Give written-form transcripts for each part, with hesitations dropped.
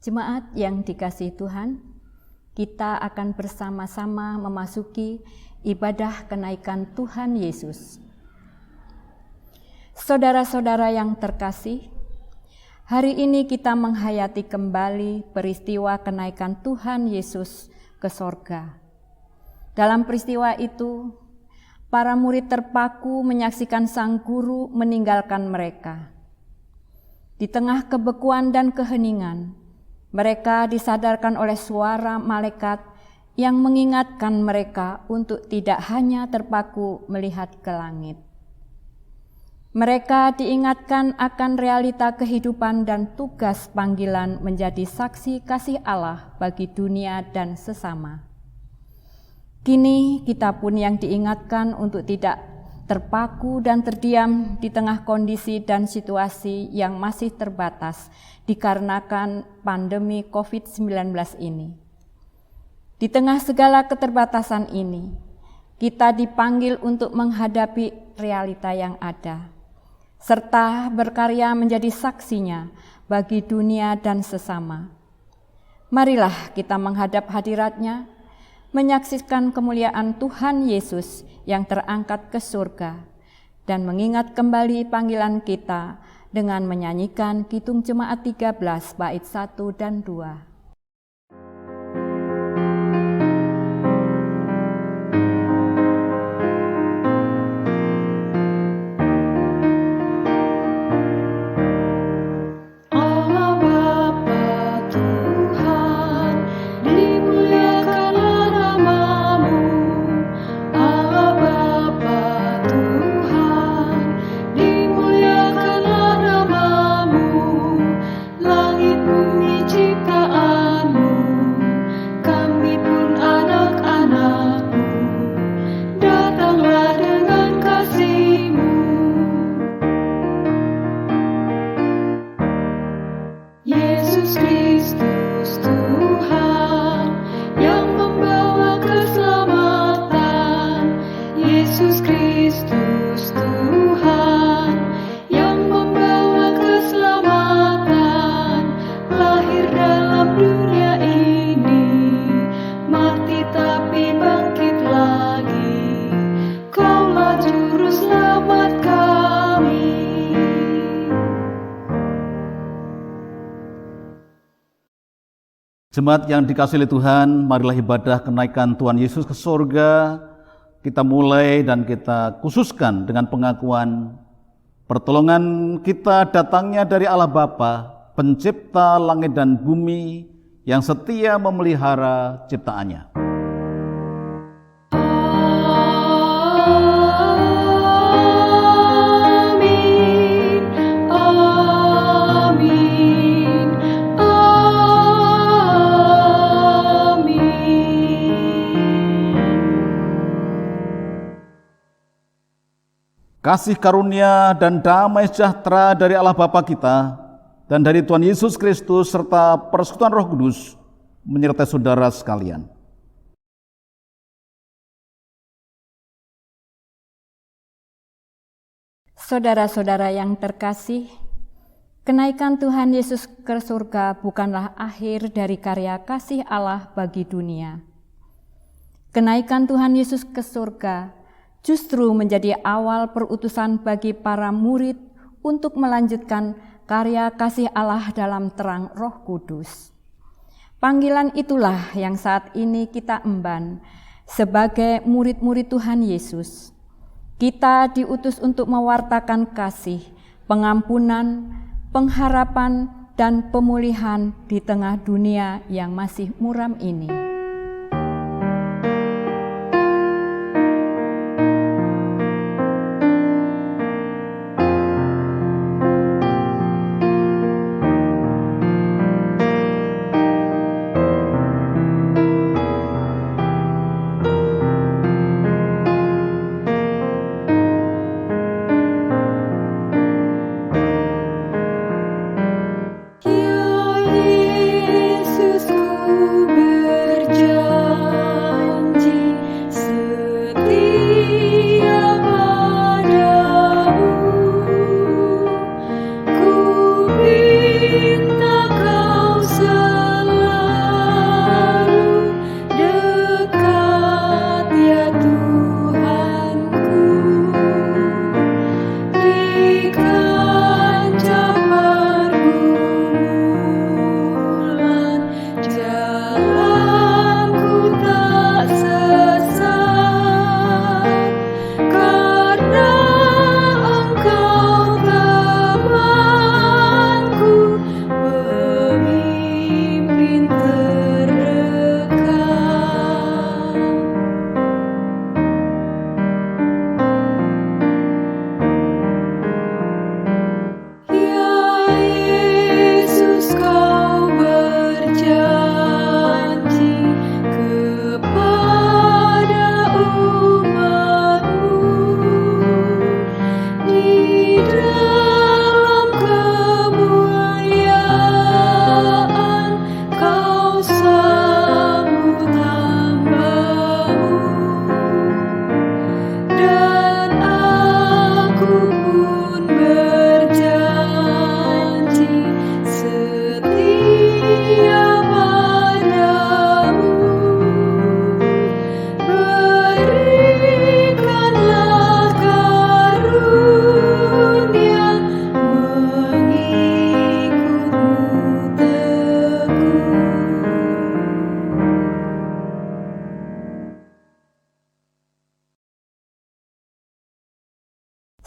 Jemaat yang dikasihi Tuhan, kita akan bersama-sama memasuki ibadah kenaikan Tuhan Yesus. Saudara-saudara yang terkasih, hari ini kita menghayati kembali peristiwa kenaikan Tuhan Yesus ke sorga. Dalam peristiwa itu, para murid terpaku menyaksikan Sang Guru meninggalkan mereka. Di tengah kebekuan dan keheningan, mereka disadarkan oleh suara malaikat yang mengingatkan mereka untuk tidak hanya terpaku melihat ke langit. Mereka diingatkan akan realita kehidupan dan tugas panggilan menjadi saksi kasih Allah bagi dunia dan sesama. Kini kita pun yang diingatkan untuk tidak terpaku dan terdiam di tengah kondisi dan situasi yang masih terbatas dikarenakan pandemi COVID-19 ini. Di tengah segala keterbatasan ini, kita dipanggil untuk menghadapi realita yang ada, serta berkarya menjadi saksinya bagi dunia dan sesama. Marilah kita menghadap hadirat-Nya, menyaksikan kemuliaan Tuhan Yesus yang terangkat ke surga, dan mengingat kembali panggilan kita dengan menyanyikan Kidung Jemaat 13 bait 1 dan 2. Jemaat yang dikasihi oleh Tuhan, marilah ibadah kenaikan Tuhan Yesus ke sorga kita mulai dan kita khususkan dengan pengakuan pertolongan kita datangnya dari Allah Bapa, pencipta langit dan bumi yang setia memelihara ciptaannya. Kasih karunia dan damai sejahtera dari Allah Bapa kita dan dari Tuhan Yesus Kristus serta persekutuan Roh Kudus menyertai saudara sekalian. Saudara-saudara yang terkasih, kenaikan Tuhan Yesus ke surga bukanlah akhir dari karya kasih Allah bagi dunia. Kenaikan Tuhan Yesus ke surga justru menjadi awal perutusan bagi para murid untuk melanjutkan karya kasih Allah dalam terang Roh Kudus. Panggilan itulah yang saat ini kita emban sebagai murid-murid Tuhan Yesus. Kita diutus untuk mewartakan kasih, pengampunan, pengharapan, dan pemulihan di tengah dunia yang masih muram ini. Yesus ku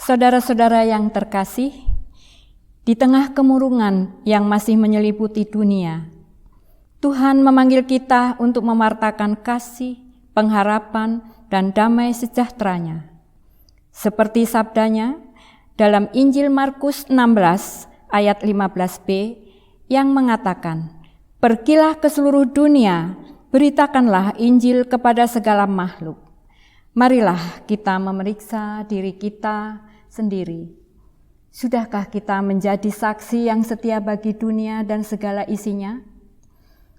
Saudara-saudara yang terkasih, di tengah kemurungan yang masih menyeliputi dunia, Tuhan memanggil kita untuk memartakan kasih, pengharapan, dan damai sejahteranya. Seperti sabdanya dalam Injil Markus 16 ayat 15b yang mengatakan, "Pergilah ke seluruh dunia, beritakanlah Injil kepada segala makhluk." Marilah kita memeriksa diri kita sendiri. Sudahkah kita menjadi saksi yang setia bagi dunia dan segala isinya?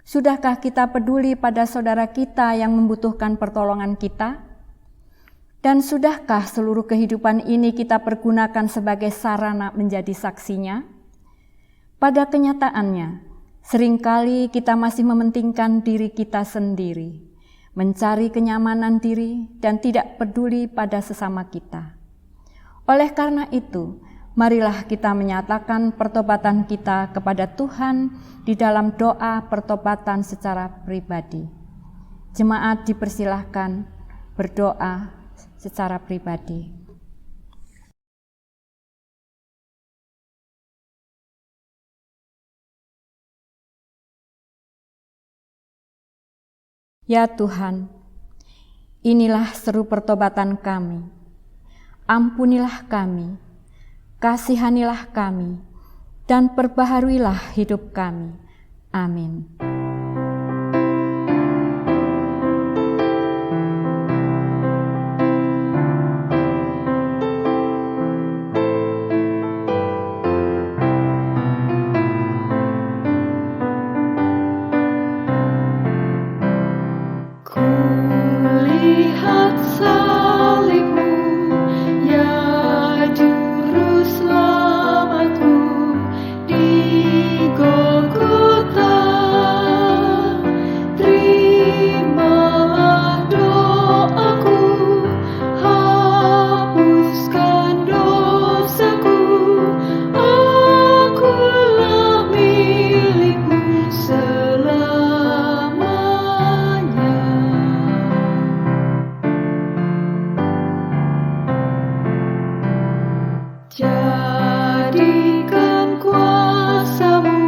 Sudahkah kita peduli pada saudara kita yang membutuhkan pertolongan kita? Dan sudahkah seluruh kehidupan ini kita pergunakan sebagai sarana menjadi saksinya? Pada kenyataannya, seringkali kita masih mementingkan diri kita sendiri, mencari kenyamanan diri dan tidak peduli pada sesama kita. Oleh karena itu, marilah kita menyatakan pertobatan kita kepada Tuhan di dalam doa pertobatan secara pribadi. Jemaat dipersilahkan berdoa secara pribadi. Ya Tuhan, inilah seru pertobatan kami. Ampunilah kami, kasihanilah kami, dan perbaharuilah hidup kami. Amin. Kulihat salibmu, ya juru selamatku, di Golgota. Terimalah doaku, hapuskan dosaku. Akulah milikmu selamanya. Jadikan kuasa-Mu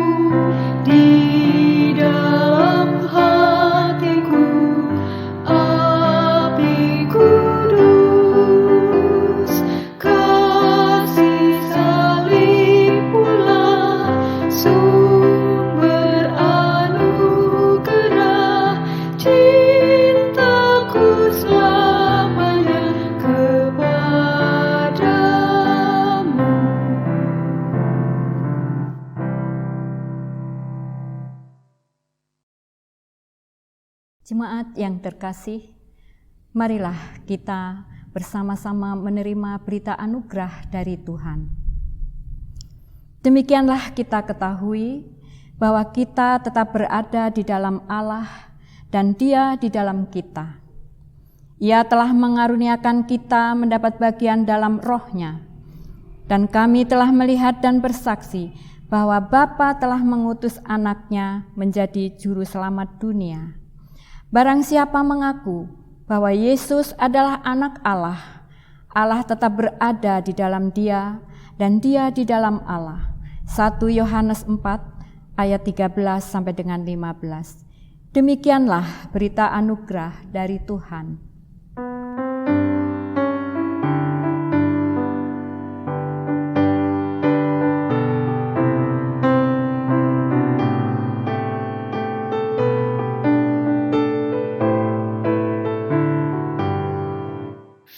di dalam hatiku, api kudus, kasih salib pula, sumber anugerah, cintaku selamanya kepadamu. Jemaat yang terkasih, marilah kita bersama-sama menerima berita anugerah dari Tuhan. Demikianlah kita ketahui bahwa kita tetap berada di dalam Allah dan Dia di dalam kita. Ia telah mengaruniakan kita mendapat bagian dalam Roh-Nya, dan kami telah melihat dan bersaksi bahwa Bapa telah mengutus Anak-Nya menjadi juru selamat dunia. Barang siapa mengaku bahwa Yesus adalah Anak Allah, Allah tetap berada di dalam Dia dan Dia di dalam Allah. 1 Yohanes 4 ayat 13 sampai dengan 15. Demikianlah berita anugerah dari Tuhan.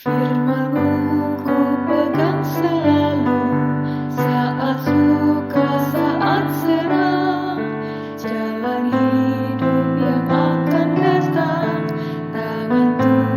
Firman-Mu ku pegang selalu, saat suka, saat senang, jalan hidup yang akan datang, tangan Tuhan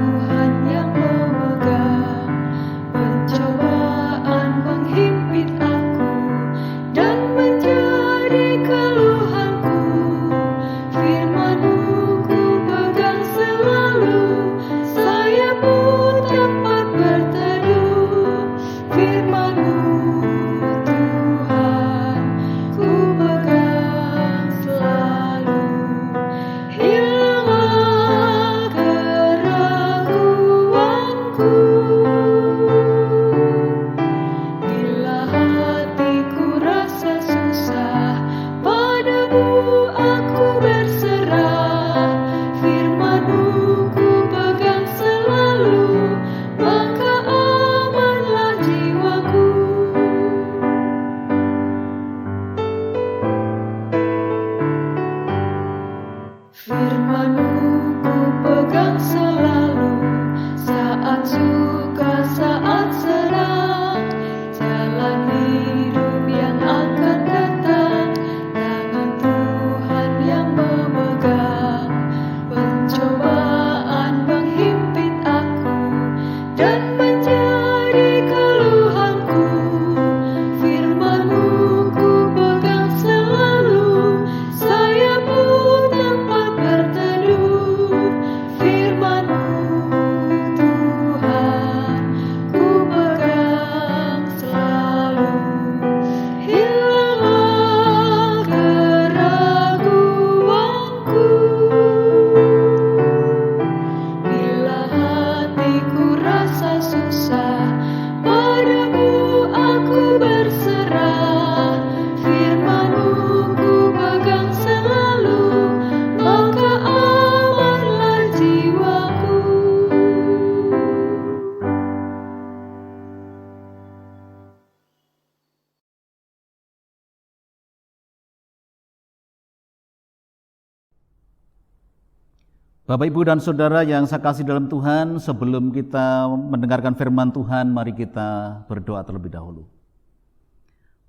Bapak, Ibu, dan Saudara yang saya kasih dalam Tuhan, sebelum kita mendengarkan firman Tuhan, mari kita berdoa terlebih dahulu.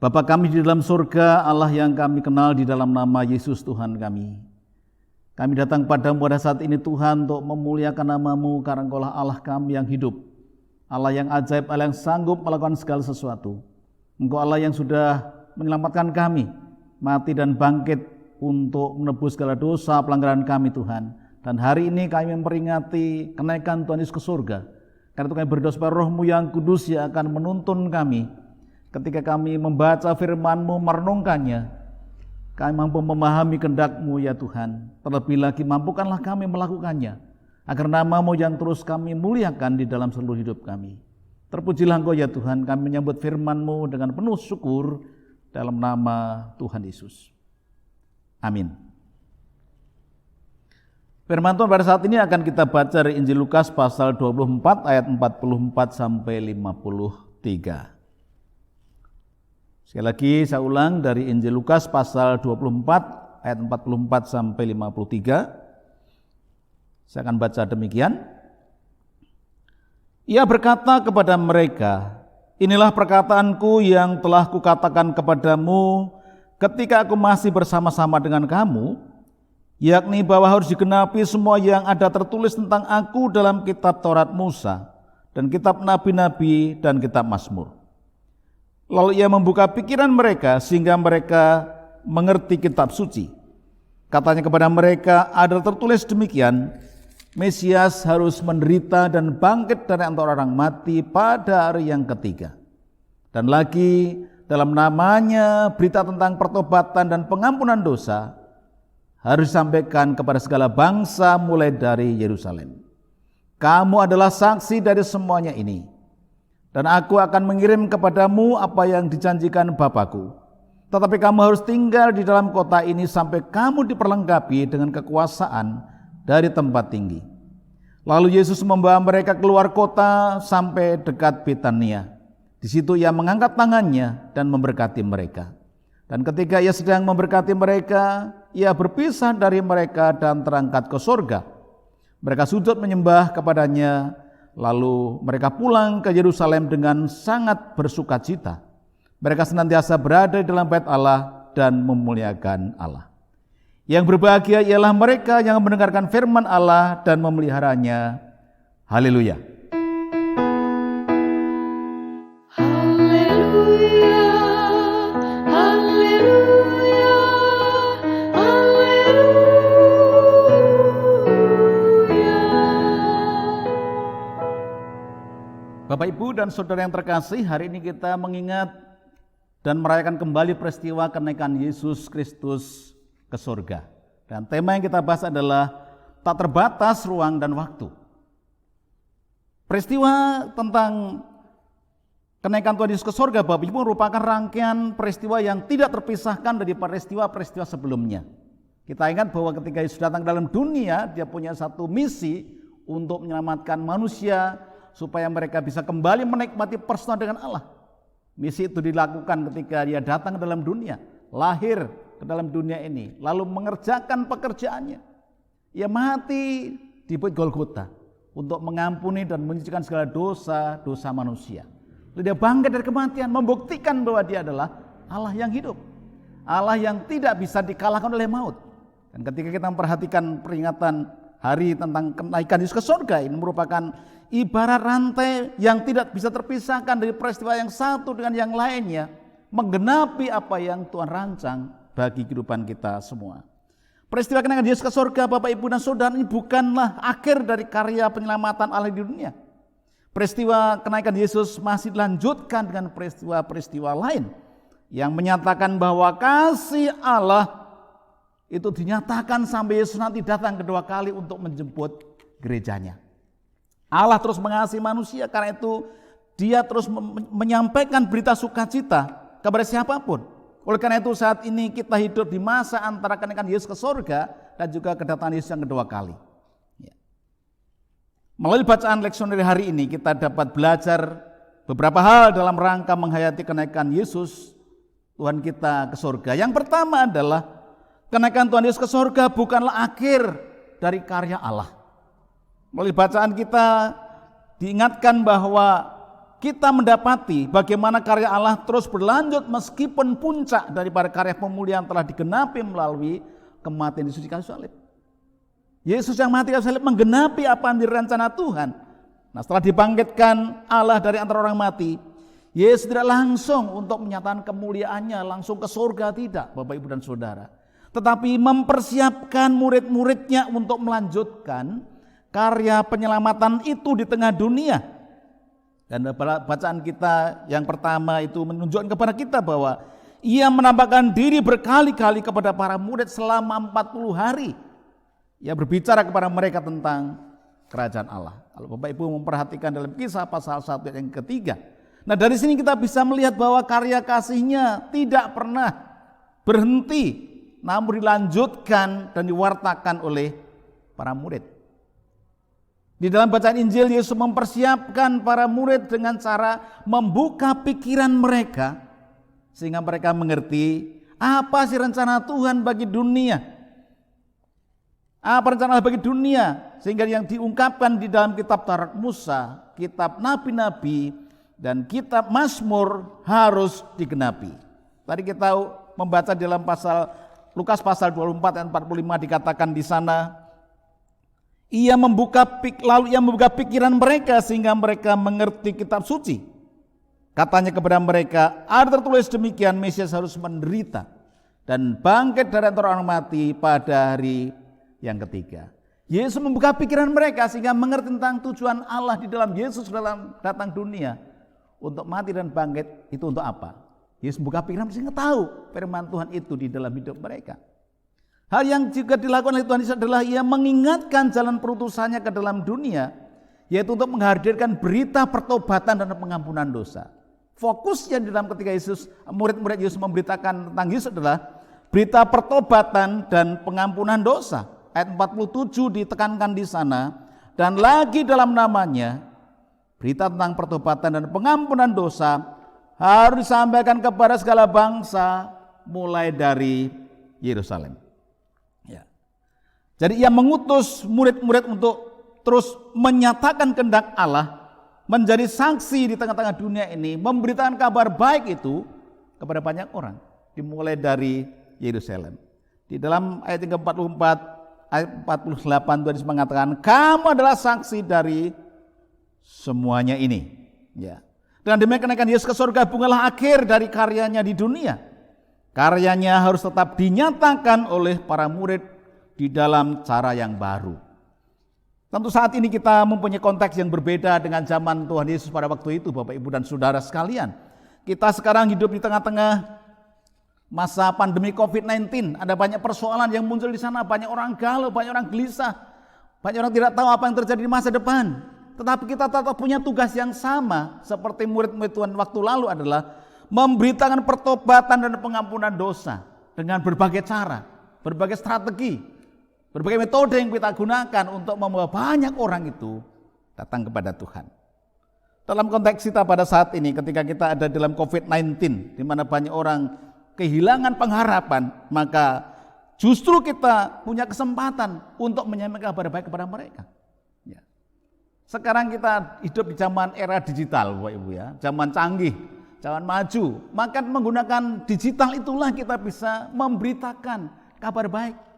Bapa kami di dalam surga, Allah yang kami kenal di dalam nama Yesus Tuhan kami. Kami datang padamu pada saat ini Tuhan untuk memuliakan nama-Mu karena Engkaulah Allah kami yang hidup. Allah yang ajaib, Allah yang sanggup melakukan segala sesuatu. Engkau Allah yang sudah menyelamatkan kami, mati dan bangkit untuk menebus segala dosa pelanggaran kami Tuhan. Dan hari ini kami memperingati kenaikan Tuhan Yesus ke surga. Karena itu kami berdoa supaya Roh-Mu yang kudus yang akan menuntun kami. Ketika kami membaca firman-Mu, merenungkannya, kami mampu memahami kehendak-Mu ya Tuhan. Terlebih lagi mampukanlah kami melakukannya, agar nama-Mu yang terus kami muliakan di dalam seluruh hidup kami. Terpujilah Engkau ya Tuhan, kami menyambut firman-Mu dengan penuh syukur dalam nama Tuhan Yesus. Amin. Firman Tuhan pada saat ini akan kita baca dari Injil Lukas pasal 24 ayat 44 sampai 53. Sekali lagi saya ulang dari Injil Lukas pasal 24 ayat 44 sampai 53. Saya akan baca demikian. Ia berkata kepada mereka, "Inilah perkataanku yang telah kukatakan kepadamu ketika aku masih bersama-sama dengan kamu, yakni bahwa harus digenapi semua yang ada tertulis tentang aku dalam kitab Taurat Musa dan kitab Nabi-Nabi dan kitab Mazmur." Lalu ia membuka pikiran mereka sehingga mereka mengerti kitab suci. Katanya kepada mereka, ada tertulis demikian, Mesias harus menderita dan bangkit dari antara orang mati pada hari yang ketiga. Dan lagi dalam namanya berita tentang pertobatan dan pengampunan dosa harus disampaikan kepada segala bangsa mulai dari Yerusalem. Kamu adalah saksi dari semuanya ini. Dan aku akan mengirim kepadamu apa yang dijanjikan Bapakku. Tetapi kamu harus tinggal di dalam kota ini sampai kamu diperlengkapi dengan kekuasaan dari tempat tinggi. Lalu Yesus membawa mereka keluar kota sampai dekat Betania. Di situ ia mengangkat tangannya dan memberkati mereka. Dan ketika ia sedang memberkati mereka, ia berpisah dari mereka dan terangkat ke surga. Mereka sujud menyembah kepadanya, lalu mereka pulang ke Yerusalem dengan sangat bersukacita. Mereka senantiasa berada di dalam bait Allah dan memuliakan Allah. Yang berbahagia ialah mereka yang mendengarkan firman Allah dan memeliharanya. Haleluya. Haleluya, haleluya, haleluya. Bapak, Ibu, dan Saudara yang terkasih, hari ini kita mengingat dan merayakan kembali peristiwa kenaikan Yesus Kristus ke surga. Dan tema yang kita bahas adalah tak terbatas ruang dan waktu. Peristiwa tentang kenaikan Tuhan Yesus ke surga, Bapak Ibu, merupakan rangkaian peristiwa yang tidak terpisahkan dari peristiwa-peristiwa sebelumnya. Kita ingat bahwa ketika Yesus datang dalam dunia, dia punya satu misi untuk menyelamatkan manusia supaya mereka bisa kembali menikmati persekutuan dengan Allah. Misi itu dilakukan ketika dia datang ke dalam dunia, lahir ke dalam dunia ini, lalu mengerjakan pekerjaannya. Ia mati di bukit Golgota untuk mengampuni dan menyucikan segala dosa-dosa manusia. Lalu dia bangkit dari kematian, membuktikan bahwa dia adalah Allah yang hidup, Allah yang tidak bisa dikalahkan oleh maut. Dan ketika kita memperhatikan peringatan hari tentang kenaikan Yesus ke surga, ini merupakan ibarat rantai yang tidak bisa terpisahkan dari peristiwa yang satu dengan yang lainnya, menggenapi apa yang Tuhan rancang bagi kehidupan kita semua. Peristiwa kenaikan Yesus ke surga, Bapak, Ibu, dan Saudara, ini bukanlah akhir dari karya penyelamatan Allah di dunia. Peristiwa kenaikan Yesus masih dilanjutkan dengan peristiwa-peristiwa lain yang menyatakan bahwa kasih Allah itu dinyatakan sampai Yesus nanti datang kedua kali untuk menjemput gerejanya. Allah terus mengasihi manusia, karena itu dia terus menyampaikan berita sukacita kepada siapapun. Oleh karena itu saat ini kita hidup di masa antara kenaikan Yesus ke surga dan juga kedatangan Yesus yang kedua kali. Melalui bacaan leksioneri hari ini kita dapat belajar beberapa hal dalam rangka menghayati kenaikan Yesus Tuhan kita ke surga. Yang pertama adalah kenaikan Tuhan Yesus ke surga bukanlah akhir dari karya Allah. Melalui bacaan kita diingatkan bahwa kita mendapati bagaimana karya Allah terus berlanjut meskipun puncak daripada karya pemulihan telah digenapi melalui kematian Yesus di kayu salib. Yesus yang mati kayu salib menggenapi apa yang direncana Tuhan. Nah, setelah dibangkitkan Allah dari antara orang mati, Yesus tidak langsung untuk menyatakan kemuliaannya langsung ke surga, tidak, Bapak Ibu dan Saudara. Tetapi mempersiapkan murid-muridnya untuk melanjutkan karya penyelamatan itu di tengah dunia. Dan bacaan kita yang pertama itu menunjukkan kepada kita bahwa ia menampakkan diri berkali-kali kepada para murid selama 40 hari. Ia berbicara kepada mereka tentang kerajaan Allah. Kalau Bapak Ibu memperhatikan dalam Kisah pasal 1 ayat yang ketiga. Nah, dari sini kita bisa melihat bahwa karya kasihnya tidak pernah berhenti, namun dilanjutkan dan diwartakan oleh para murid. Di dalam bacaan Injil, Yesus mempersiapkan para murid dengan cara membuka pikiran mereka sehingga mereka mengerti apa sih rencana Tuhan bagi dunia. Apa rencana Allah bagi dunia, sehingga yang diungkapkan di dalam kitab Taurat Musa, kitab Nabi-Nabi, dan kitab Mazmur harus digenapi. Tadi kita membaca di dalam Lukas pasal 24 ayat 45 dikatakan di sana, lalu ia membuka pikiran mereka sehingga mereka mengerti kitab suci. Katanya kepada mereka, ada tertulis demikian, Mesias harus menderita dan bangkit dari antara orang mati pada hari yang ketiga. Yesus membuka pikiran mereka sehingga mengerti tentang tujuan Allah di dalam Yesus dalam datang dunia. Untuk mati dan bangkit itu untuk apa? Yesus membuka pikiran sehingga tahu firman Tuhan itu di dalam hidup mereka. Hal yang juga dilakukan oleh Tuhan Yesus adalah ia mengingatkan jalan perutusannya ke dalam dunia, yaitu untuk menghadirkan berita pertobatan dan pengampunan dosa. Fokusnya di dalam ketika murid-murid Yesus memberitakan tentang Yesus adalah berita pertobatan dan pengampunan dosa. Ayat 47 ditekankan di sana, dan lagi dalam namanya, berita tentang pertobatan dan pengampunan dosa harus disampaikan kepada segala bangsa mulai dari Yerusalem. Jadi ia mengutus murid-murid untuk terus menyatakan kehendak Allah, menjadi saksi di tengah-tengah dunia ini, memberitakan kabar baik itu kepada banyak orang, dimulai dari Yerusalem. Di dalam ayat 44, ayat 48 Tuhan Yesus mengatakan, kamu adalah saksi dari semuanya ini. Ya. Dengan demikian kenaikan Yesus ke surga bukanlah akhir dari karyanya di dunia. Karyanya harus tetap dinyatakan oleh para murid di dalam cara yang baru. Tentu saat ini kita mempunyai konteks yang berbeda dengan zaman Tuhan Yesus pada waktu itu, Bapak Ibu dan Saudara sekalian. Kita sekarang hidup di tengah-tengah masa pandemi COVID-19. Ada banyak persoalan yang muncul di sana, banyak orang galau, banyak orang gelisah, banyak orang tidak tahu apa yang terjadi di masa depan. Tetapi kita tetap punya tugas yang sama seperti murid-murid Tuhan waktu lalu adalah memberitakan pertobatan dan pengampunan dosa dengan berbagai cara, berbagai strategi, berbagai metode yang kita gunakan untuk membawa banyak orang itu datang kepada Tuhan. Dalam konteks kita pada saat ini ketika kita ada dalam COVID-19 di mana banyak orang kehilangan pengharapan, maka justru kita punya kesempatan untuk menyampaikan kabar baik kepada mereka. Ya. Sekarang kita hidup di zaman era digital, Bapak Ibu ya, zaman canggih, zaman maju. Maka menggunakan digital itulah kita bisa memberitakan kabar baik.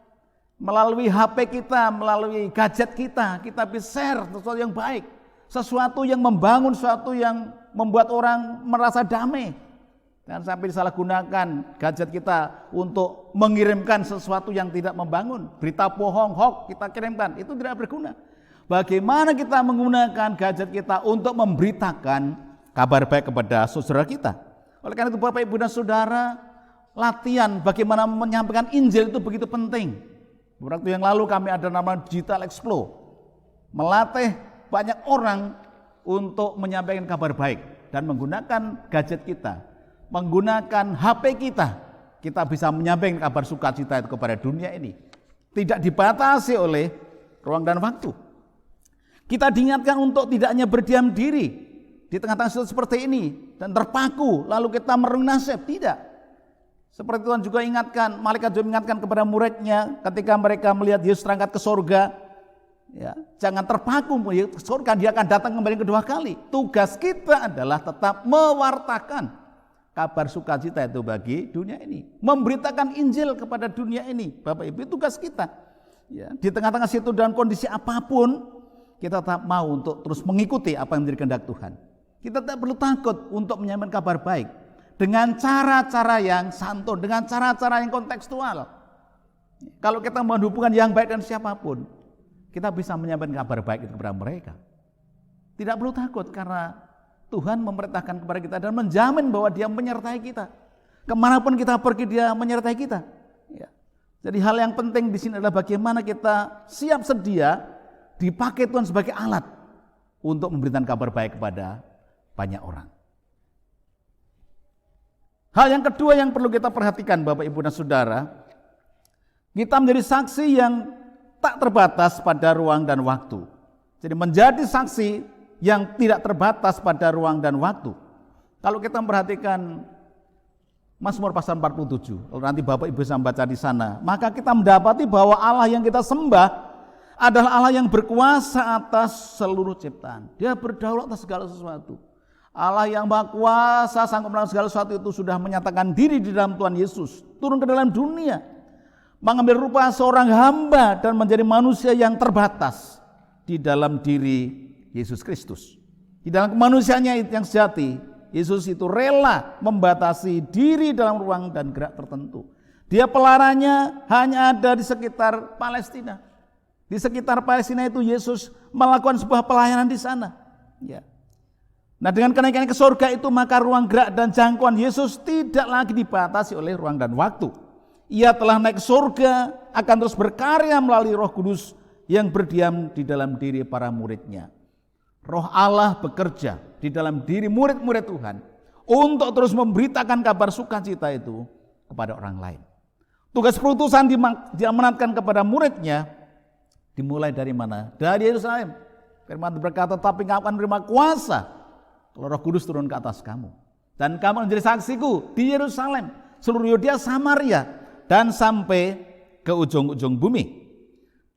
Melalui HP kita, melalui gadget kita bisa share sesuatu yang baik, sesuatu yang membangun, sesuatu yang membuat orang merasa damai. Jangan sampai disalahgunakan gadget kita untuk mengirimkan sesuatu yang tidak membangun. Berita bohong, hoax kita kirimkan, itu tidak berguna. Bagaimana kita menggunakan gadget kita untuk memberitakan kabar baik kepada saudara kita. Oleh karena itu Bapak Ibu dan Saudara, latihan bagaimana menyampaikan Injil itu begitu penting. Waktu yang lalu kami ada nama Digital Explore, melatih banyak orang untuk menyampaikan kabar baik dan menggunakan gadget kita, menggunakan HP kita bisa menyampaikan kabar sukacita itu kepada dunia ini. Tidak dibatasi oleh ruang dan waktu. Kita diingatkan untuk tidak hanya berdiam diri di tengah-tengah situasi seperti ini dan terpaku lalu kita merenung nasib, tidak. Seperti Tuhan juga ingatkan, malaikat juga ingatkan kepada muridnya ketika mereka melihat Yesus terangkat ke sorga. Ya, jangan terpaku ke surga, dia akan datang kembali kedua kali. Tugas kita adalah tetap mewartakan kabar sukacita itu bagi dunia ini. Memberitakan Injil kepada dunia ini. Bapak Ibu, tugas kita. Ya, di tengah-tengah situ dalam kondisi apapun, kita tetap mau untuk terus mengikuti apa yang menjadi kehendak Tuhan. Kita tidak perlu takut untuk menyampaikan kabar baik dengan cara-cara yang santun, dengan cara-cara yang kontekstual. Kalau kita membangun hubungan yang baik dengan siapapun, kita bisa menyampaikan kabar baik itu kepada mereka. Tidak perlu takut karena Tuhan memerintahkan kepada kita dan menjamin bahwa Dia menyertai kita. Kemanapun kita pergi, Dia menyertai kita. Ya. Jadi hal yang penting di sini adalah bagaimana kita siap sedia dipakai Tuhan sebagai alat untuk memberikan kabar baik kepada banyak orang. Hal yang kedua yang perlu kita perhatikan Bapak Ibu dan Saudara, kita menjadi saksi yang tak terbatas pada ruang dan waktu. Jadi menjadi saksi yang tidak terbatas pada ruang dan waktu. Kalau kita memperhatikan Mazmur pasal 47, kalau nanti Bapak Ibu bisa membaca di sana, maka kita mendapati bahwa Allah yang kita sembah adalah Allah yang berkuasa atas seluruh ciptaan. Dia berdaulat atas segala sesuatu. Allah yang Maha Kuasa, sanggup melakukan segala sesuatu itu sudah menyatakan diri di dalam Tuhan Yesus, turun ke dalam dunia, mengambil rupa seorang hamba dan menjadi manusia yang terbatas di dalam diri Yesus Kristus. Di dalam kemanusiaannya yang sejati, Yesus itu rela membatasi diri dalam ruang dan gerak tertentu. Dia pelarannya hanya ada di sekitar Palestina. Di sekitar Palestina itu Yesus melakukan sebuah pelayanan di sana. Ya. Nah, dengan kenaikan ke surga itu maka ruang gerak dan jangkauan Yesus tidak lagi dibatasi oleh ruang dan waktu. Ia telah naik ke surga, akan terus berkarya melalui Roh Kudus yang berdiam di dalam diri para muridnya. Roh Allah bekerja di dalam diri murid-murid Tuhan untuk terus memberitakan kabar sukacita itu kepada orang lain. Tugas perutusan diamanatkan kepada muridnya dimulai dari mana? Dari Yerusalem. Firman berkata, tapi kamu akan menerima kuasa kalau Roh Kudus turun ke atas kamu. Dan kamu menjadi saksiku di Yerusalem, seluruh Yudea, Samaria, dan sampai ke ujung-ujung bumi.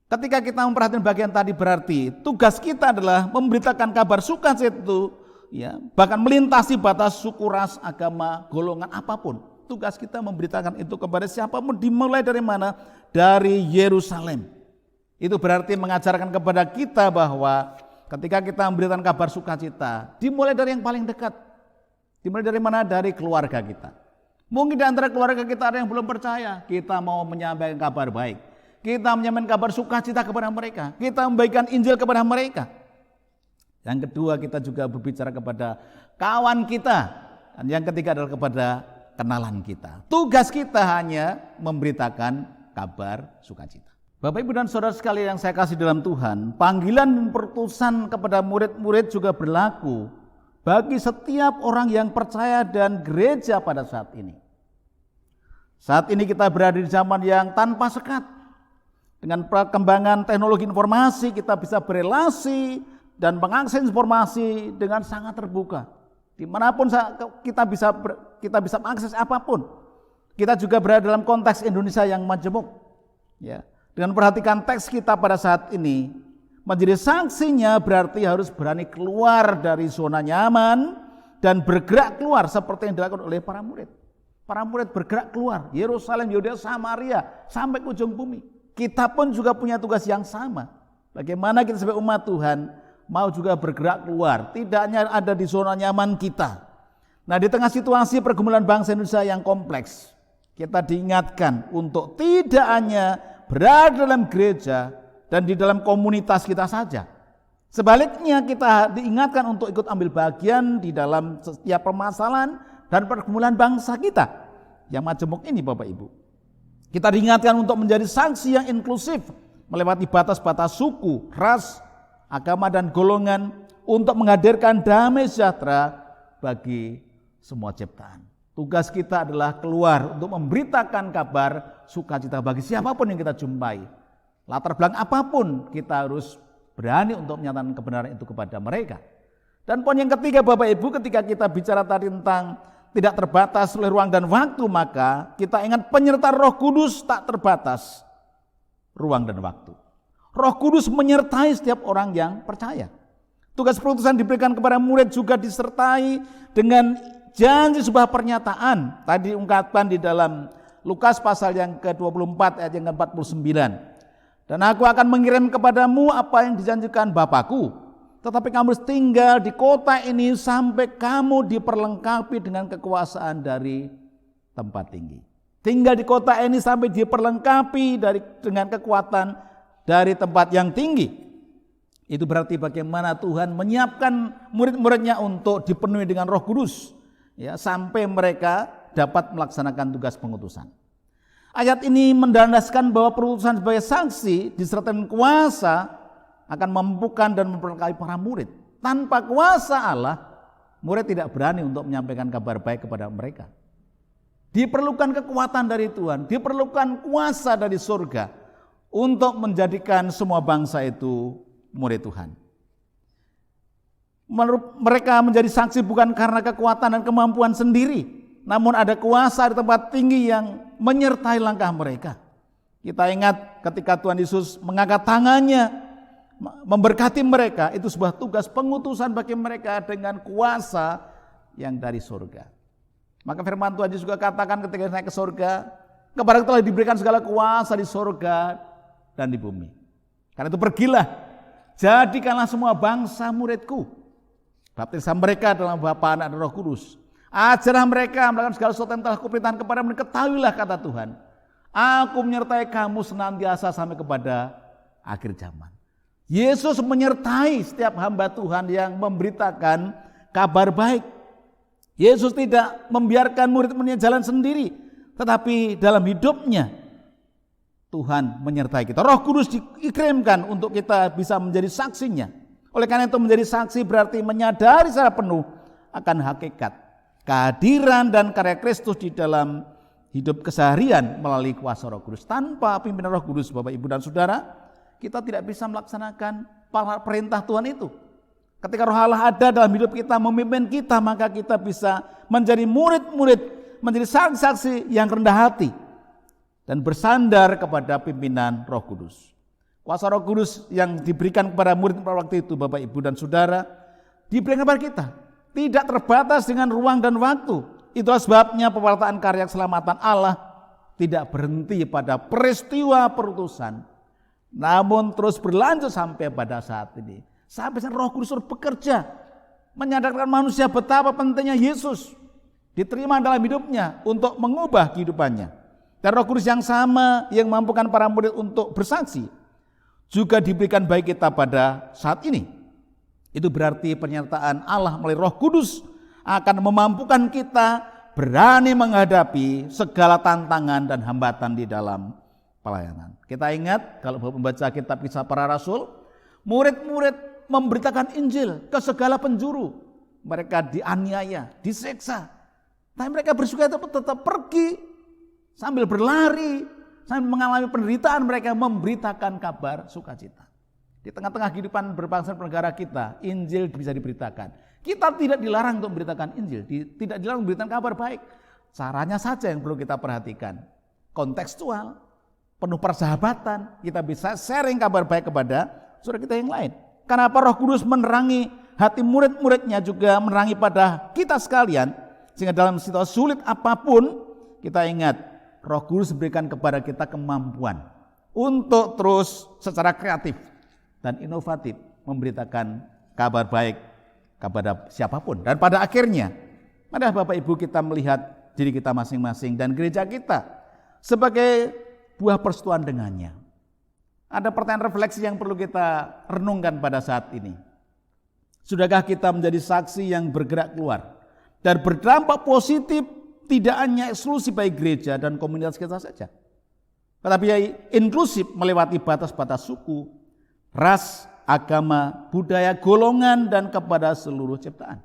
Ketika kita memperhatikan bagian tadi berarti tugas kita adalah memberitakan kabar sukacita itu, ya, bahkan melintasi batas suku, ras, agama, golongan apapun. Tugas kita memberitakan itu kepada siapapun. Dimulai dari mana? Dari Yerusalem. Itu berarti mengajarkan kepada kita bahwa ketika kita memberitakan kabar sukacita, dimulai dari yang paling dekat. Dimulai dari mana? Dari keluarga kita. Mungkin di antara keluarga kita ada yang belum percaya. Kita mau menyampaikan kabar baik. Kita menyampaikan kabar sukacita kepada mereka. Kita membagikan Injil kepada mereka. Yang kedua, kita juga berbicara kepada kawan kita. Dan yang ketiga adalah kepada kenalan kita. Tugas kita hanya memberitakan kabar sukacita. Bapak, Ibu, dan Saudara sekalian yang saya kasih dalam Tuhan, panggilan dan perutusan kepada murid-murid juga berlaku bagi setiap orang yang percaya dan gereja pada saat ini. Saat ini kita berada di zaman yang tanpa sekat. Dengan perkembangan teknologi informasi, kita bisa berelasi dan mengakses informasi dengan sangat terbuka. Dimanapun kita bisa mengakses apapun. Kita juga berada dalam konteks Indonesia yang majemuk. Ya. Dengan perhatikan teks kita pada saat ini, menjadi saksinya berarti harus berani keluar dari zona nyaman dan bergerak keluar seperti yang dilakukan oleh para murid. Para murid bergerak keluar, Yerusalem, Yudea, Samaria, sampai ke ujung bumi. Kita pun juga punya tugas yang sama. Bagaimana kita sebagai umat Tuhan mau juga bergerak keluar, tidak hanya ada di zona nyaman kita. Nah, di tengah situasi pergumulan bangsa Indonesia yang kompleks, kita diingatkan untuk tidak hanya berada dalam gereja dan di dalam komunitas kita saja. Sebaliknya kita diingatkan untuk ikut ambil bagian di dalam setiap permasalahan dan pergumulan bangsa kita yang majemuk ini, Bapak Ibu. Kita diingatkan untuk menjadi saksi yang inklusif melewati batas-batas suku, ras, agama dan golongan untuk menghadirkan damai sejahtera bagi semua ciptaan. Tugas kita adalah keluar untuk memberitakan kabar sukacita bagi siapapun yang kita jumpai. Latar belakang apapun kita harus berani untuk menyatakan kebenaran itu kepada mereka. Dan poin yang ketiga, Bapak Ibu, ketika kita bicara tadi tentang tidak terbatas oleh ruang dan waktu, maka kita ingat penyertaan Roh Kudus tak terbatas ruang dan waktu. Roh Kudus menyertai setiap orang yang percaya. Tugas perutusan diberikan kepada murid juga disertai dengan janji sebuah pernyataan. Tadi ungkapan di dalam Lukas pasal yang ke-24 ayat yang ke-49. Dan aku akan mengirim kepadamu apa yang dijanjikan Bapakku. Tetapi kamu harus tinggal di kota ini sampai kamu diperlengkapi dengan kekuasaan dari tempat tinggi. Tinggal di kota ini sampai diperlengkapi dengan kekuatan dari tempat yang tinggi. Itu berarti bagaimana Tuhan menyiapkan murid-muridnya untuk dipenuhi dengan Roh Kudus, ya, sampai mereka dapat melaksanakan tugas pengutusan. Ayat ini mendandaskan bahwa perutusan sebagai saksi disertai dengan kuasa akan memampukan dan memperlengkapi para murid. Tanpa kuasa Allah, murid tidak berani untuk menyampaikan kabar baik kepada mereka. Diperlukan kekuatan dari Tuhan, diperlukan kuasa dari surga untuk menjadikan semua bangsa itu murid Tuhan. Mereka menjadi saksi bukan karena kekuatan dan kemampuan sendiri, namun ada kuasa di tempat tinggi yang menyertai langkah mereka. Kita ingat ketika Tuhan Yesus mengangkat tangannya memberkati mereka, itu sebuah tugas pengutusan bagi mereka dengan kuasa yang dari surga. Maka firman Tuhan Yesus juga katakan ketika naik ke surga, kepada telah diberikan segala kuasa di surga dan di bumi. Karena itu pergilah, jadikanlah semua bangsa muridku. Baptislah mereka dalam Bapa, Anak, dan Roh Kudus. Ajarlah mereka melakukan segala sesuatu yang telah kuperintahkan kepada mereka. Ketahuilah kata Tuhan, aku menyertai kamu senantiasa sampai kepada akhir zaman. Yesus menyertai setiap hamba Tuhan yang memberitakan kabar baik. Yesus tidak membiarkan murid-muridnya jalan sendiri, tetapi dalam hidupnya Tuhan menyertai kita. Roh Kudus dikirimkan untuk kita bisa menjadi saksinya. Oleh karena itu menjadi saksi berarti menyadari secara penuh akan hakikat kehadiran dan karya Kristus di dalam hidup keseharian melalui kuasa Roh Kudus. Tanpa pimpinan Roh Kudus, Bapak, Ibu, dan Saudara, kita tidak bisa melaksanakan perintah Tuhan itu. Ketika Roh Allah ada dalam hidup kita, memimpin kita, maka kita bisa menjadi murid-murid, menjadi saksi-saksi yang rendah hati dan bersandar kepada pimpinan Roh Kudus. Kuasa Roh Kudus yang diberikan kepada murid pada waktu itu, Bapak, Ibu, dan Saudara, diberikan kepada kita. Tidak terbatas dengan ruang dan waktu. Itulah sebabnya pewartaan karya keselamatan Allah tidak berhenti pada peristiwa perutusan, namun terus berlanjut sampai pada saat ini. Sampai Roh Kudus bekerja, menyadarkan manusia betapa pentingnya Yesus diterima dalam hidupnya untuk mengubah kehidupannya. Dan Roh Kudus yang sama yang mampukan para murid untuk bersaksi juga diberikan bagi kita pada saat ini. Itu berarti pernyataan Allah melalui Roh Kudus akan memampukan kita berani menghadapi segala tantangan dan hambatan di dalam pelayanan. Kita ingat kalau membaca kitab Kisah Para Rasul, murid-murid memberitakan Injil ke segala penjuru. Mereka dianiaya, disiksa, tapi mereka bersuka tetap pergi sambil berlari, sambil mengalami penderitaan. Mereka memberitakan kabar sukacita. Di tengah-tengah kehidupan berbangsa dan negara kita, Injil bisa diberitakan. Kita tidak dilarang untuk memberitakan Injil, tidak dilarang memberitakan kabar baik. Caranya saja yang perlu kita perhatikan. Kontekstual, penuh persahabatan, kita bisa sharing kabar baik kepada saudara kita yang lain. Kenapa Roh Kudus menerangi hati murid-muridnya, juga menerangi pada kita sekalian, sehingga dalam situasi sulit apapun, kita ingat Roh Kudus berikan kepada kita kemampuan untuk terus secara kreatif dan inovatif memberitakan kabar baik kepada siapapun. Dan pada akhirnya, mari Bapak Ibu kita melihat diri kita masing-masing dan gereja kita sebagai buah persekutuan dengannya. Ada pertanyaan refleksi yang perlu kita renungkan pada saat ini. Sudahkah kita menjadi saksi yang bergerak keluar dan berdampak positif, tidak hanya eksklusif bagi gereja dan komunitas kita saja, tetapi inklusif melewati batas-batas suku, ras, agama, budaya, golongan, dan kepada seluruh ciptaan?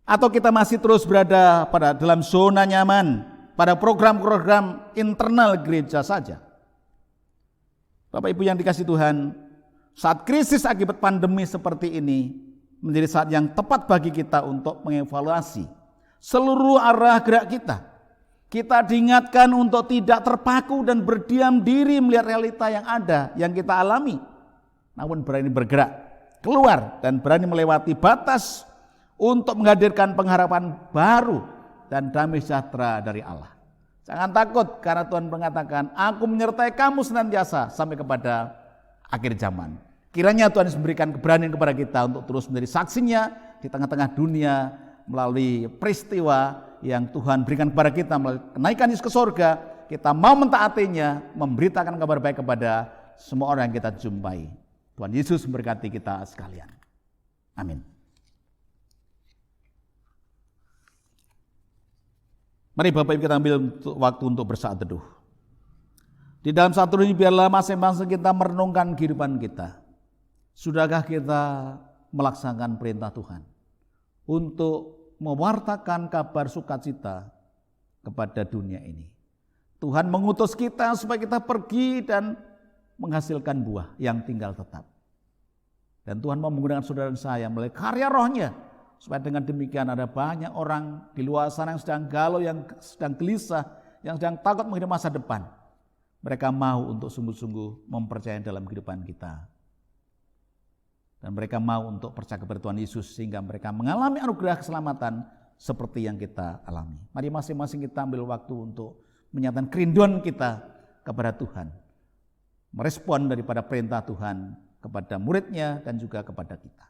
Atau kita masih terus berada dalam zona nyaman, pada program-program internal gereja saja? Bapak Ibu yang dikasihi Tuhan, saat krisis akibat pandemi seperti ini menjadi saat yang tepat bagi kita untuk mengevaluasi seluruh arah gerak kita. Kita diingatkan untuk tidak terpaku dan berdiam diri melihat realita yang ada, yang kita alami. Namun berani bergerak, keluar dan berani melewati batas untuk menghadirkan pengharapan baru dan damai sejahtera dari Allah. Jangan takut karena Tuhan mengatakan, aku menyertai kamu senantiasa sampai kepada akhir zaman. Kiranya Tuhan memberikan keberanian kepada kita untuk terus menjadi saksinya di tengah-tengah dunia melalui peristiwa yang Tuhan berikan kepada kita melalui kenaikan Yesus ke sorga. Kita mau mentaatinya, memberitakan kabar baik kepada semua orang yang kita jumpai. Tuhan Yesus memberkati kita sekalian. Amin. Mari Bapak Ibu kita ambil waktu untuk bersaat teduh. Di dalam saat teduh ini biarlah masing-masing kita merenungkan kehidupan kita. Sudahkah kita melaksanakan perintah Tuhan untuk mewartakan kabar sukacita kepada dunia ini? Tuhan mengutus kita supaya kita pergi dan menghasilkan buah yang tinggal tetap. Dan Tuhan mau menggunakan saudara dan saya melalui karya rohnya, supaya dengan demikian ada banyak orang di luar sana yang sedang galau, yang sedang gelisah, yang sedang takut menghadapi masa depan. Mereka mau untuk sungguh-sungguh mempercayai dalam kehidupan kita. Dan mereka mau untuk percaya kepada Tuhan Yesus sehingga mereka mengalami anugerah keselamatan seperti yang kita alami. Mari masing-masing kita ambil waktu untuk menyatakan kerinduan kita kepada Tuhan. Merespon daripada perintah Tuhan kepada muridnya dan juga kepada kita.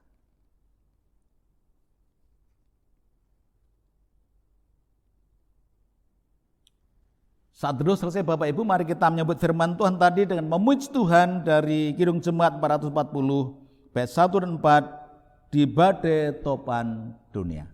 Saat teduh selesai Bapak Ibu, mari kita menyebut firman Tuhan tadi dengan memuji Tuhan dari Kidung Jemaat 440. Bait 1 dan 4 di badai topan dunia.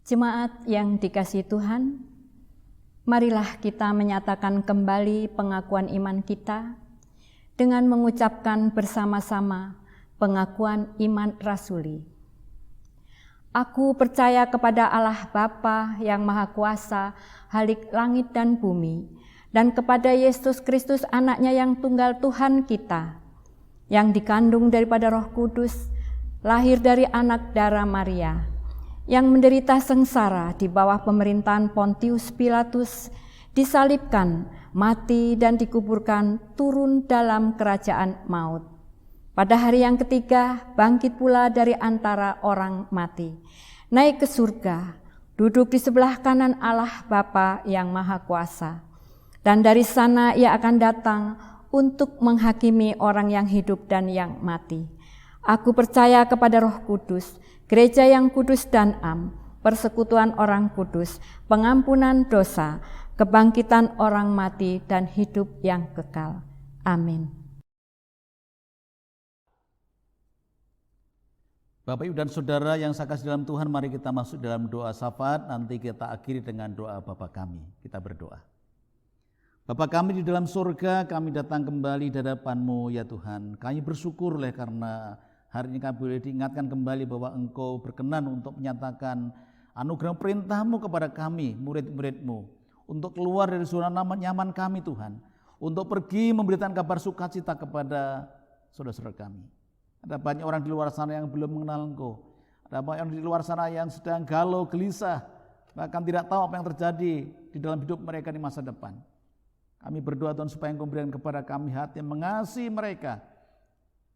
Jemaat yang dikasihi Tuhan, marilah kita menyatakan kembali pengakuan iman kita dengan mengucapkan bersama-sama pengakuan iman rasuli. Aku percaya kepada Allah Bapa yang Maha Kuasa, Halik langit dan bumi, dan kepada Yesus Kristus anaknya yang tunggal Tuhan kita, yang dikandung daripada Roh Kudus, lahir dari anak darah Maria, yang menderita sengsara di bawah pemerintahan Pontius Pilatus, disalibkan, mati dan dikuburkan, turun dalam kerajaan maut. Pada hari yang ketiga, bangkit pula dari antara orang mati, naik ke surga, duduk di sebelah kanan Allah Bapa yang Maha Kuasa. Dan dari sana ia akan datang untuk menghakimi orang yang hidup dan yang mati. Aku percaya kepada Roh Kudus, gereja yang kudus dan am, persekutuan orang kudus, pengampunan dosa, kebangkitan orang mati dan hidup yang kekal. Amin. Bapak Ibu dan Saudara yang saya kasih dalam Tuhan, mari kita masuk dalam doa syafaat, nanti kita akhiri dengan doa Bapa kami. Kita berdoa. Bapa kami di dalam surga, kami datang kembali di hadapan-Mu ya Tuhan. Kami bersyukur karena hari ini kami boleh diingatkan kembali bahwa Engkau berkenan untuk menyatakan Anugerah perintah-Mu kepada kami, murid-murid-Mu, untuk keluar dari zona nyaman kami Tuhan, untuk pergi memberitakan kabar sukacita kepada saudara-saudara kami. Ada banyak orang di luar sana yang belum mengenal Engkau. Ada banyak orang di luar sana yang sedang galau, gelisah, bahkan tidak tahu apa yang terjadi di dalam hidup mereka di masa depan. Kami berdoa Tuhan supaya Engkau berikan kepada kami hati yang mengasihi mereka.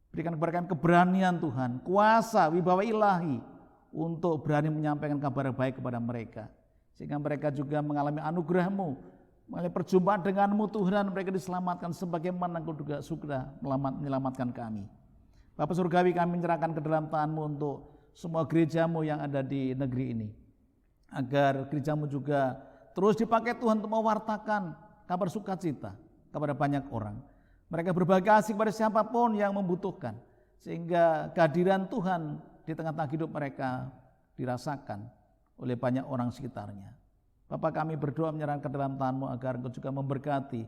Berikan kepada kami keberanian Tuhan, kuasa, wibawa ilahi untuk berani menyampaikan kabar baik kepada mereka. Sehingga mereka juga mengalami anugerah-Mu, mengalami perjumpaan dengan-Mu Tuhan, dan mereka diselamatkan sebagaimana Engkau juga sudah menyelamatkan kami. Bapa Surgawi, kami menyerahkan ke dalam tangan-Mu untuk semua gereja-Mu yang ada di negeri ini. Agar gereja-Mu juga terus dipakai Tuhan untuk mewartakan kabar sukacita kepada banyak orang. Mereka berbagi kasih kepada siapapun yang membutuhkan. Sehingga kehadiran Tuhan di tengah-tengah hidup mereka dirasakan oleh banyak orang sekitarnya. Bapa, kami berdoa menyerahkan ke dalam tangan-Mu agar Engkau juga memberkati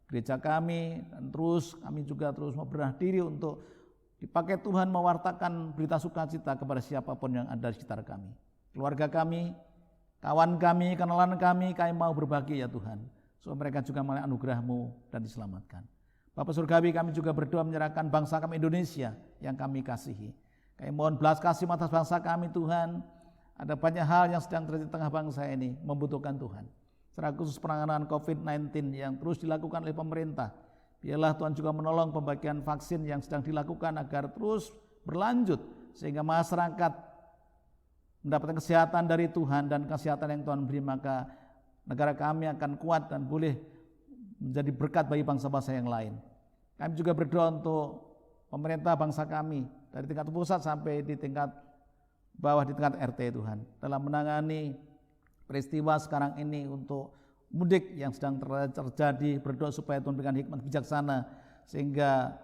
gereja kami. Dan kami juga terus mau berbenah diri untuk dipakai Tuhan mewartakan berita sukacita kepada siapapun yang ada di sekitar kami. Keluarga kami, kawan kami, kenalan kami mau berbagi ya Tuhan. Supaya mereka juga mengalami anugerah-Mu dan diselamatkan. Bapa Surgawi, kami juga berdoa menyerahkan bangsa kami Indonesia yang kami kasihi. Kami mohon belas kasih atas bangsa kami Tuhan. Ada banyak hal yang sedang terjadi di tengah bangsa ini membutuhkan Tuhan. Secara khusus penanganan COVID-19 yang terus dilakukan oleh pemerintah. Biarlah Tuhan juga menolong pembagian vaksin yang sedang dilakukan agar terus berlanjut. Sehingga masyarakat mendapatkan kesehatan dari Tuhan dan kesehatan yang Tuhan beri, maka negara kami akan kuat dan boleh menjadi berkat bagi bangsa-bangsa yang lain. Kami juga berdoa untuk pemerintah bangsa kami dari tingkat pusat sampai di tingkat bawah, di tingkat RT Tuhan, dalam menangani peristiwa sekarang ini untuk mudik yang sedang terjadi. Berdoa supaya Tuhan berikan hikmat bijaksana sehingga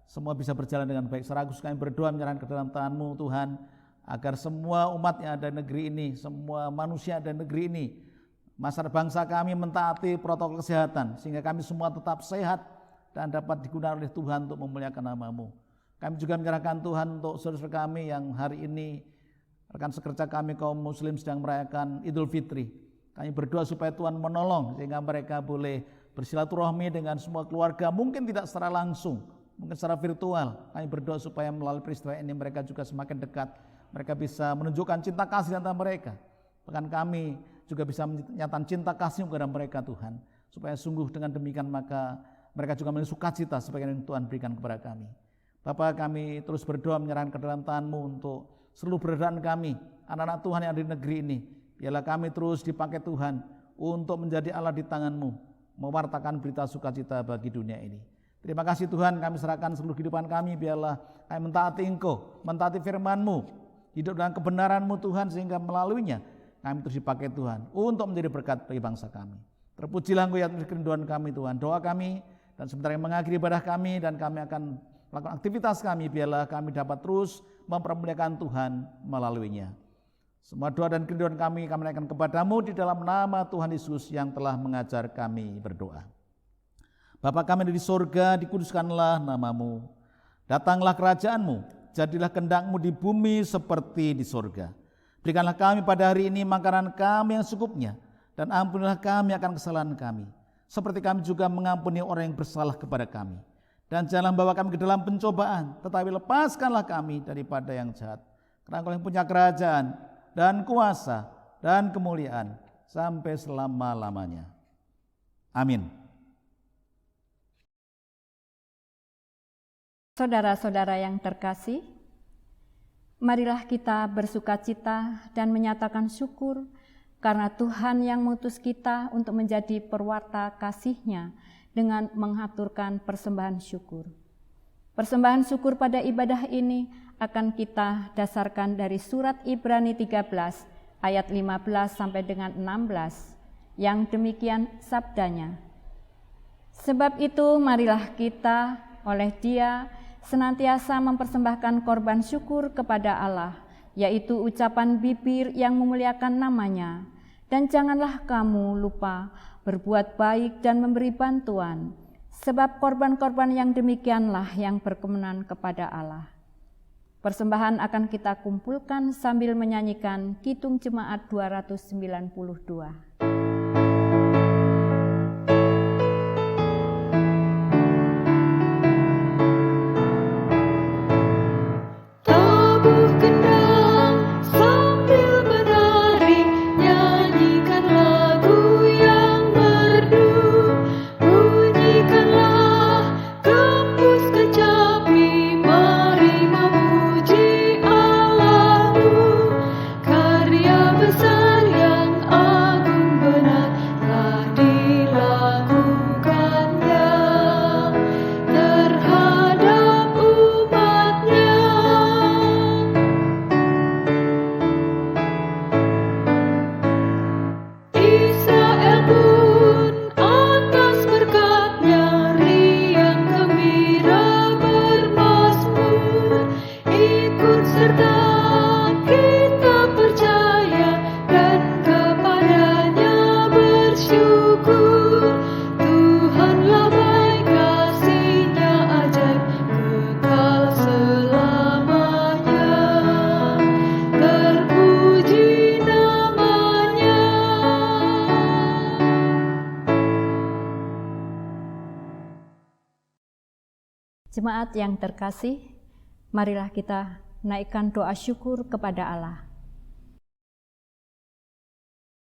semua bisa berjalan dengan baik. Secara khusus kami berdoa menyerahkan ke dalam tangan-Mu Tuhan, agar semua umat yang ada di negeri ini, semua manusia ada di negeri ini, masyarakat bangsa kami mentaati protokol kesehatan sehingga kami semua tetap sehat dan dapat digunakan oleh Tuhan untuk memuliakan nama-Mu. Kami juga menyerahkan Tuhan untuk saudara kami yang hari ini, rekan sekerja kami kaum muslim sedang merayakan Idul Fitri. Kami berdoa supaya Tuhan menolong sehingga mereka boleh bersilaturahmi dengan semua keluarga, mungkin tidak secara langsung, mungkin secara virtual. Kami berdoa supaya melalui peristiwa ini mereka juga semakin dekat, mereka bisa menunjukkan cinta kasih antara mereka. Bahkan kami juga bisa menyatakan cinta kasih kepada mereka Tuhan, supaya sungguh dengan demikian maka mereka juga memiliki sukacita sebagai yang Tuhan berikan kepada kami. Bapa, kami terus berdoa menyerahkan ke dalam tangan-Mu untuk seluruh perbedaan kami, anak-anak Tuhan yang ada di negeri ini. Biarlah kami terus dipakai Tuhan untuk menjadi alat di tangan-Mu, mewartakan berita sukacita bagi dunia ini. Terima kasih Tuhan, kami serahkan seluruh kehidupan kami. Biarlah kami mentaati Engkau, mentaati firman-Mu, hidup dengan kebenaran-Mu Tuhan, sehingga melaluinya kami terus dipakai Tuhan untuk menjadi berkat bagi bangsa kami. Terpujilah Engkau ya atas kerinduan kami Tuhan. Doa kami dan sebentar yang mengakhiri ibadah kami, dan kami akan melakukan aktivitas kami. Biarlah kami dapat terus mempermuliakan Tuhan melaluinya. Semua doa dan kerinduan kami naikkan kepada-Mu di dalam nama Tuhan Yesus yang telah mengajar kami berdoa. Bapa kami di surga, dikuduskanlah nama-Mu. Datanglah kerajaan-Mu, jadilah kehendak-Mu di bumi seperti di surga. Berikanlah kami pada hari ini makanan kami yang secukupnya, dan ampunilah kami akan kesalahan kami, seperti kami juga mengampuni orang yang bersalah kepada kami. Dan jangan bawa kami ke dalam pencobaan, tetapi lepaskanlah kami daripada yang jahat. Karena Engkau yang punya kerajaan dan kuasa dan kemuliaan sampai selama-lamanya. Amin. Saudara-saudara yang terkasih, marilah kita bersukacita dan menyatakan syukur karena Tuhan yang mengutus kita untuk menjadi perwarta kasih-Nya dengan mengaturkan persembahan syukur. Persembahan syukur pada ibadah ini akan kita dasarkan dari surat Ibrani 13 ayat 15 sampai dengan 16 yang demikian sabdanya. Sebab itu marilah kita oleh Dia senantiasa mempersembahkan korban syukur kepada Allah, yaitu ucapan bibir yang memuliakan nama-Nya. Dan janganlah kamu lupa berbuat baik dan memberi bantuan, sebab korban-korban yang demikianlah yang berkenan kepada Allah. Persembahan akan kita kumpulkan sambil menyanyikan Kidung Jemaat 292. Jemaat yang terkasih, marilah kita naikkan doa syukur kepada Allah.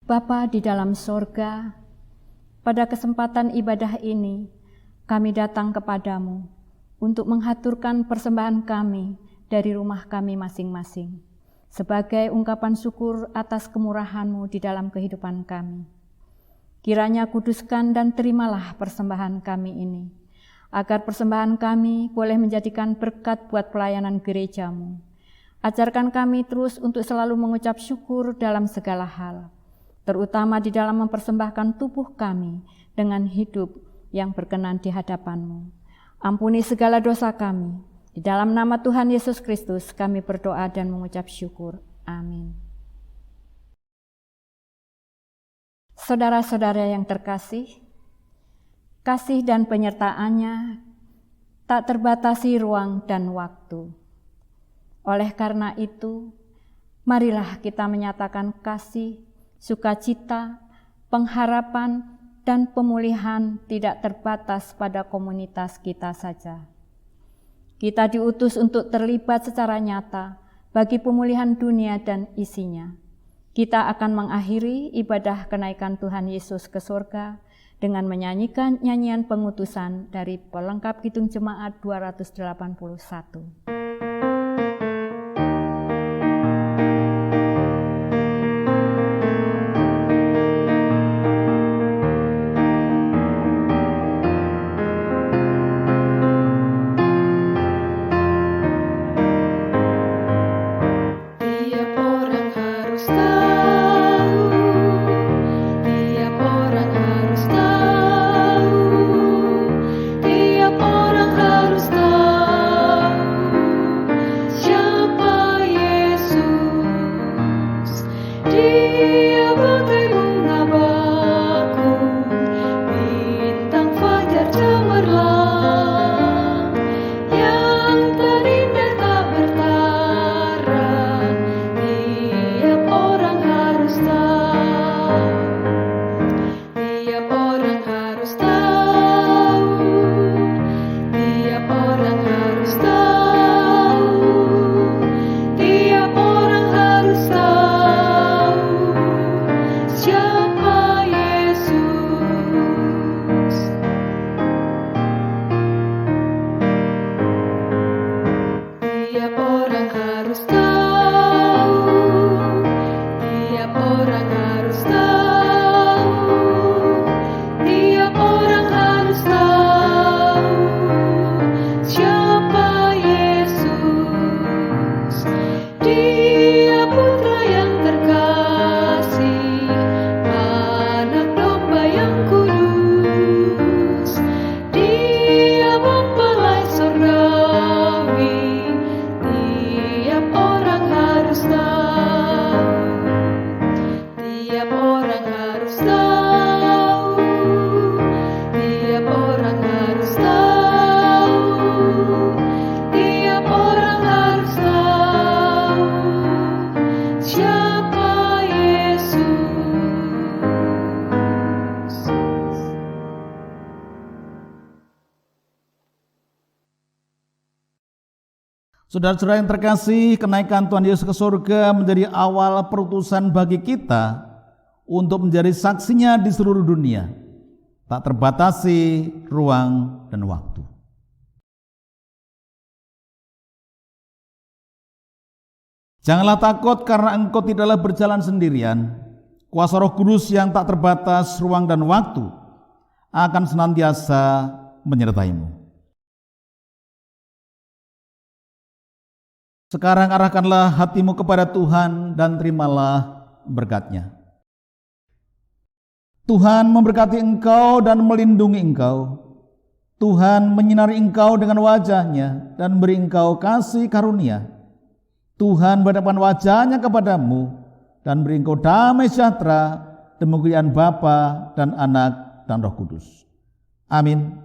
Bapa di dalam sorga, pada kesempatan ibadah ini, kami datang kepadamu untuk menghaturkan persembahan kami dari rumah kami masing-masing, sebagai ungkapan syukur atas kemurahan-Mu di dalam kehidupan kami. Kiranya kuduskan dan terimalah persembahan kami ini, agar persembahan kami boleh menjadikan berkat buat pelayanan gereja-Mu. Ajarkan kami terus untuk selalu mengucap syukur dalam segala hal, terutama di dalam mempersembahkan tubuh kami dengan hidup yang berkenan di hadapan-Mu. Ampuni segala dosa kami. Di dalam nama Tuhan Yesus Kristus kami berdoa dan mengucap syukur. Amin. Saudara-saudara yang terkasih, kasih dan penyertaannya tak terbatasi ruang dan waktu. Oleh karena itu, marilah kita menyatakan kasih, sukacita, pengharapan, dan pemulihan tidak terbatas pada komunitas kita saja. Kita diutus untuk terlibat secara nyata bagi pemulihan dunia dan isinya. Kita akan mengakhiri ibadah kenaikan Tuhan Yesus ke surga dengan menyanyikan nyanyian pengutusan dari pelengkap Kidung Jemaat 281. Saudara-saudara yang terkasih, kenaikan Tuhan Yesus ke surga menjadi awal perutusan bagi kita untuk menjadi saksinya di seluruh dunia, tak terbatasi ruang dan waktu. Janganlah takut karena engkau tidaklah berjalan sendirian. Kuasa Roh Kudus yang tak terbatas ruang dan waktu akan senantiasa menyertaimu. Sekarang arahkanlah hatimu kepada Tuhan dan terimalah berkat-Nya. Tuhan memberkati engkau dan melindungi engkau. Tuhan menyinari engkau dengan wajah-Nya dan beri engkau kasih karunia. Tuhan berhadapan wajah-Nya kepadamu dan beri engkau damai sejahtera demi kemuliaan Bapa dan Anak dan Roh Kudus. Amin.